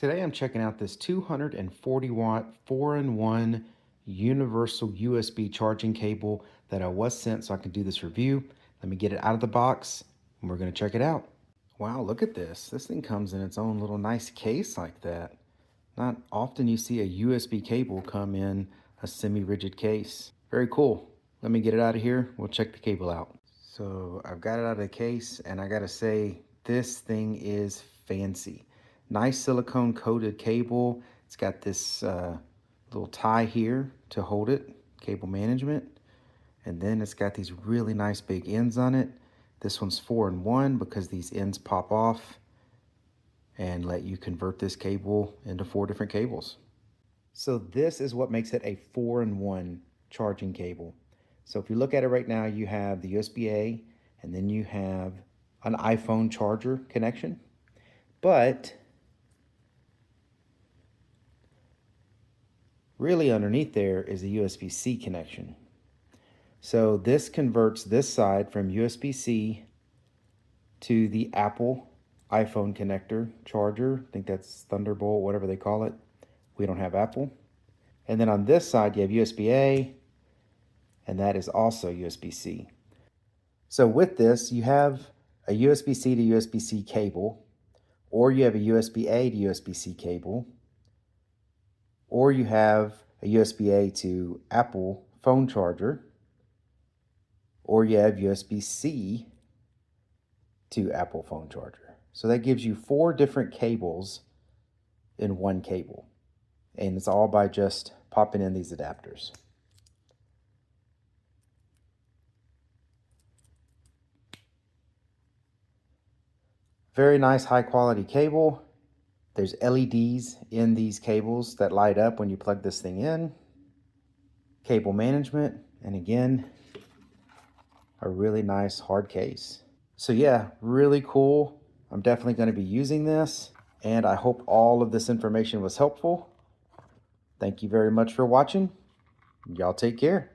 Today I'm checking out this 240 watt 4-in-1 universal USB charging cable that I was sent so I can do this review. Let me get it out of the box and we're going to check it out. Wow, look at this. This thing comes in its own little nice case like that. Not often you see a USB cable come in a semi-rigid case. Very cool. Let me get it out of here. We'll check the cable out. So I've got it out of the case and I gotta say, this thing is fancy. Nice silicone coated cable. It's got this little tie here to hold it, cable management. And then it's got these really nice big ends on it. This one's 4-in-1 because these ends pop off and let you convert this cable into 4 different cables. So this is what makes it a 4-in-1 charging cable. So if you look at it right now, you have the USB-A and then you have an iPhone charger connection. But really underneath there is a USB-C connection. So this converts this side from USB-C to the Apple iPhone connector charger. I think that's Thunderbolt, whatever they call it. We don't have Apple. And then on this side, you have USB-A, and that is also USB-C. So with this, you have a USB-C to USB-C cable, or you have a USB-A to USB-C cable, or you have a USB-A to Apple phone charger, or you have USB-C to Apple phone charger. So that gives you 4 different cables in one cable. And it's all by just popping in these adapters. Very nice high quality cable. There's LEDs in these cables that light up when you plug this thing in. Cable management, and again, a really nice hard case. So yeah, really cool. I'm definitely going to be using this, and I hope all of this information was helpful. Thank you very much for watching. Y'all take care.